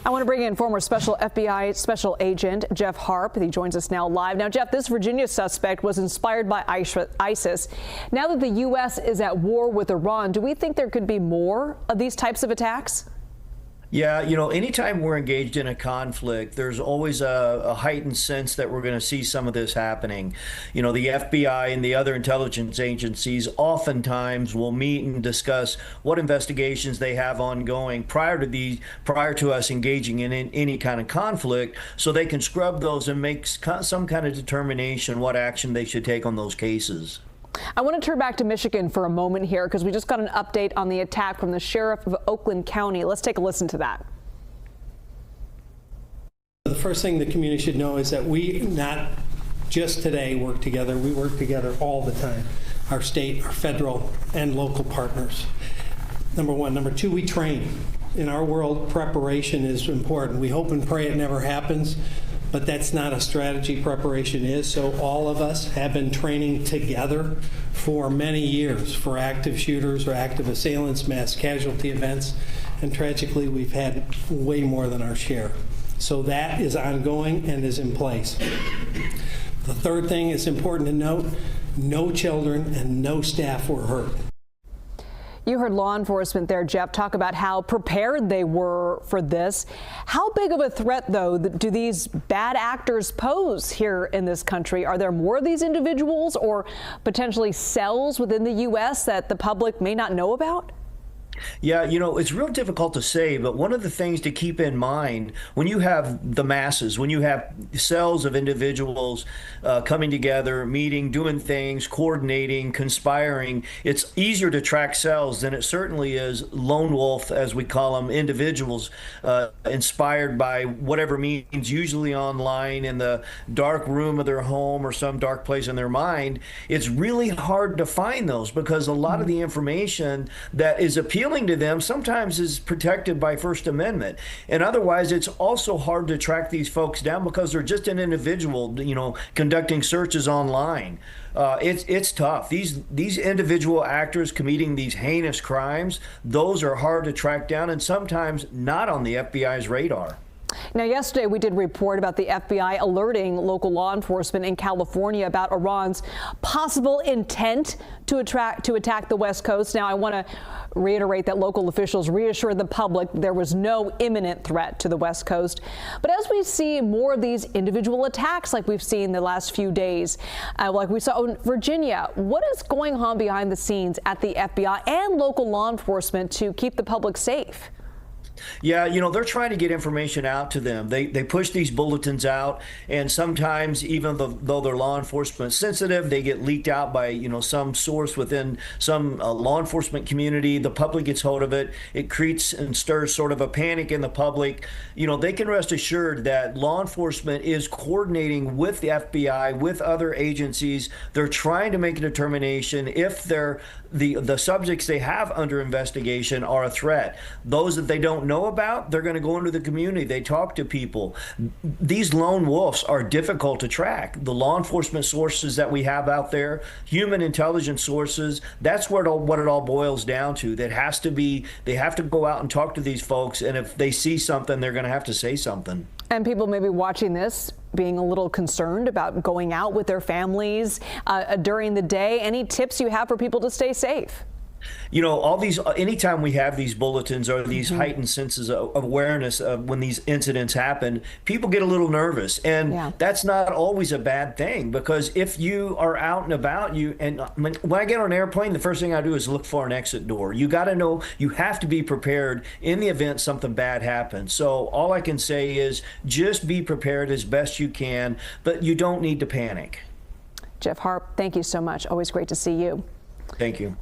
I want to bring in former FBI special agent Jeff Harp. He joins us now live. Now, Jeff, this Virginia suspect was inspired by ISIS. Now that the U.S. is at war with Iran, do we think there could be more of these types of attacks? Yeah, you know, anytime we're engaged in a conflict, there's always a heightened sense that we're going to see some of this happening. You know, the FBI and the other intelligence agencies oftentimes will meet and discuss what investigations they have ongoing prior to us engaging in any kind of conflict, so they can scrub those and make some kind of determination what action they should take on those cases. I want to turn back to Michigan for a moment here because we just got an update on the attack from the sheriff of Oakland County. Let's take a listen to that. The first thing the community should know is that we not just today work together, we work together all the time. Our state, our federal, and local partners. Number one. Number two, we train. In our world, preparation is important. We hope and pray it never happens, but that's not a strategy. Preparation is. So all of us have been training together for many years for active shooters or active assailants, mass casualty events, and tragically we've had way more than our share. So that is ongoing and is in place. The third thing is important to note, no children and no staff were hurt. You heard law enforcement there, Jeff, talk about how prepared they were for this. How big of a threat, though, do these bad actors pose here in this country? Are there more of these individuals or potentially cells within the U.S. that the public may not know about? Yeah, you know, it's real difficult to say, but one of the things to keep in mind when you have the masses, when you have cells of individuals coming together, meeting, doing things, coordinating, conspiring, it's easier to track cells than it certainly is lone wolf, as we call them, individuals inspired by whatever means, usually online in the dark room of their home or some dark place in their mind. It's really hard to find those because a lot of the information that is appealing to them sometimes is protected by First Amendment, and otherwise it's also hard to track these folks down because they're just an individual, you know, conducting searches online. It's tough. These individual actors committing these heinous crimes, those are hard to track down and sometimes not on the FBI's radar. Now, yesterday we did report about the FBI alerting local law enforcement in California about Iran's possible intent to attack the West Coast. Now, I want to reiterate that local officials reassured the public there was no imminent threat to the West Coast. But as we see more of these individual attacks like we've seen the last few days, like we saw in Virginia, what is going on behind the scenes at the FBI and local law enforcement to keep the public safe? Yeah, you know, they're trying to get information out to them. They push these bulletins out, and sometimes even though they're law enforcement sensitive, they get leaked out by, you know, some source within some law enforcement community. The public gets hold of it. It creates and stirs sort of a panic in the public. You know, they can rest assured that law enforcement is coordinating with the FBI, with other agencies. They're trying to make a determination if the subjects they have under investigation are a threat. Those that they don't know about, they're going to go into the community. They talk to people. These lone wolves are difficult to track. The law enforcement sources that we have out there, human intelligence sources, that's what it all boils down to. They have to go out and talk to these folks, and if they see something, they're going to have to say something. And people may be watching this being a little concerned about going out with their families during the day. Any tips you have for people to stay safe? You know, anytime we have these bulletins or these heightened senses of awareness of when these incidents happen, people get a little nervous. And that's not always a bad thing, because if you are out and about, and when I get on an airplane, the first thing I do is look for an exit door. You got to know, you have to be prepared in the event something bad happens. So all I can say is just be prepared as best you can, but you don't need to panic. Jeff Harp, thank you so much. Always great to see you. Thank you.